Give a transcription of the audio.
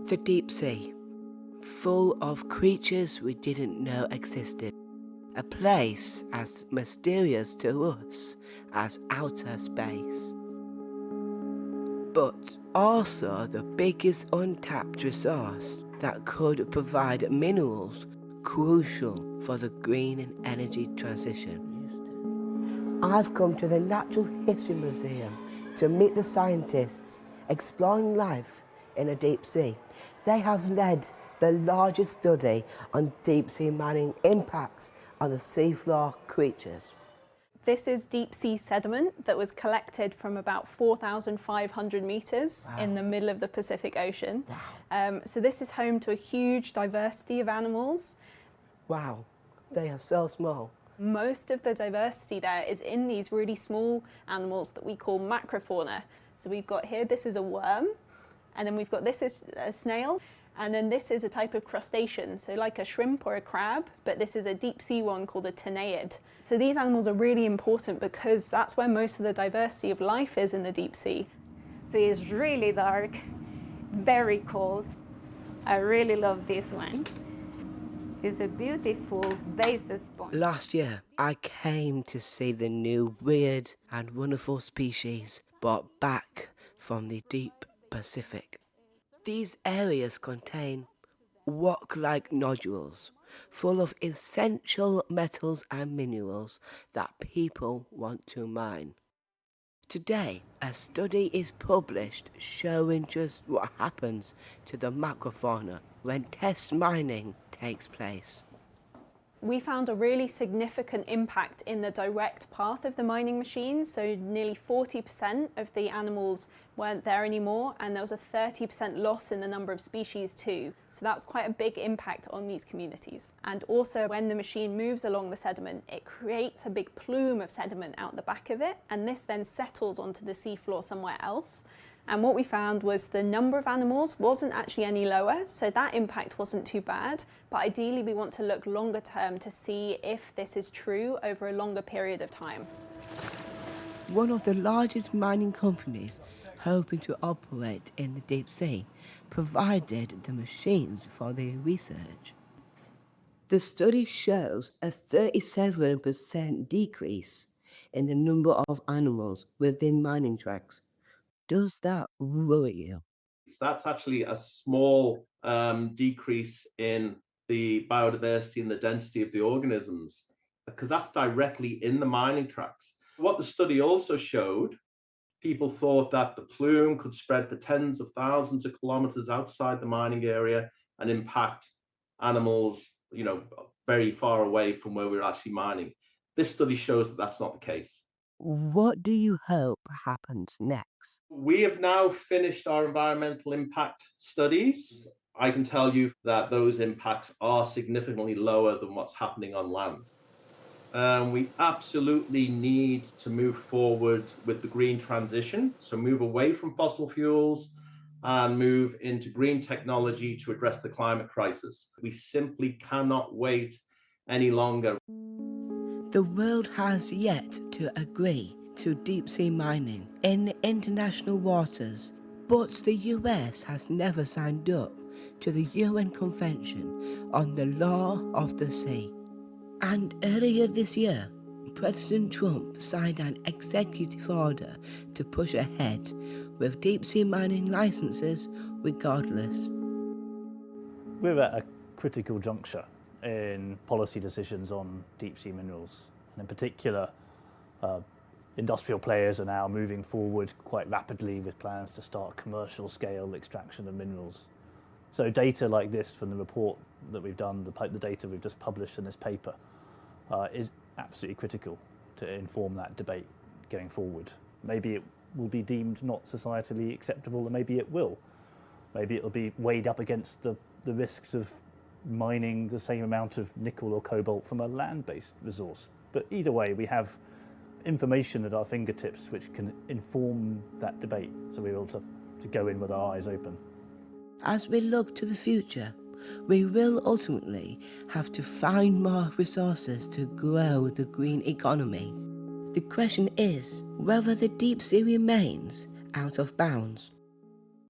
The deep sea, full of creatures we didn't know existed. A place as mysterious to us as outer space. But also the biggest untapped resource that could provide minerals crucial for the green energy transition. I've come to the Natural History Museum to meet the scientists exploring life in the deep sea. They have led the largest study on deep sea mining impacts on the seafloor creatures. This is deep sea sediment that was collected from about 4,500 metres in the middle of the Pacific Ocean. So this is home to a huge diversity of animals. Wow, they are so small. Most of the diversity there is in these really small animals that we call macrofauna. So we've got here, this is a worm, and then we've got this is a snail, and then this is a type of crustacean, so like a shrimp or a crab, but this is a deep sea one called a taenid. So these animals are really important because that's where most of the diversity of life is in the deep sea. So it's really dark, very cold. I really love this one. It's a beautiful base sponge. Last year, I came to see the new weird and wonderful species brought back from the deep Pacific. These areas contain rock-like nodules full of essential metals and minerals that people want to mine. Today, a study is published showing just what happens to the macrofauna when test mining takes place. We found a really significant impact in the direct path of the mining machine, so nearly 40% of the animals weren't there anymore, and there was a 30% loss in the number of species too. So that was quite a big impact on these communities. And also when the machine moves along the sediment, it creates a big plume of sediment out the back of it, and this then settles onto the seafloor somewhere else. And what we found was the number of animals wasn't actually any lower, so that impact wasn't too bad. But ideally, we want to look longer term to see if this is true over a longer period of time. One of the largest mining companies hoping to operate in the deep sea provided the machines for the research. The study shows a 37% decrease in the number of animals within mining tracks. Does that worry you? That's actually a small decrease in the biodiversity and the density of the organisms, because that's directly in the mining tracks. What the study also showed, people thought that the plume could spread for tens of thousands of kilometers outside the mining area and impact animals, very far away from where we're actually mining. This study shows that that's not the case. What do you hope happens next? We have now finished our environmental impact studies. I can tell you that those impacts are significantly lower than what's happening on land. We absolutely need to move forward with the green transition, so move away from fossil fuels and move into green technology to address the climate crisis. We simply cannot wait any longer. The world has yet to agree to deep sea mining in international waters, but the US has never signed up to the UN Convention on the Law of the Sea. And earlier this year, President Trump signed an executive order to push ahead with deep sea mining licenses regardless. We're at a critical juncture in policy decisions on deep sea minerals. And in particular, industrial players are now moving forward quite rapidly with plans to start commercial scale extraction of minerals. So data like this from the report that we've done, the data we've just published in this paper, is absolutely critical to inform that debate going forward. Maybe it will be deemed not societally acceptable, and maybe it will. Maybe it will be weighed up against the risks of mining the same amount of nickel or cobalt from a land-based resource. But either way, we have information at our fingertips which can inform that debate, so we're able to go in with our eyes open. As we look to the future, we will ultimately have to find more resources to grow the green economy. The question is whether the deep sea remains out of bounds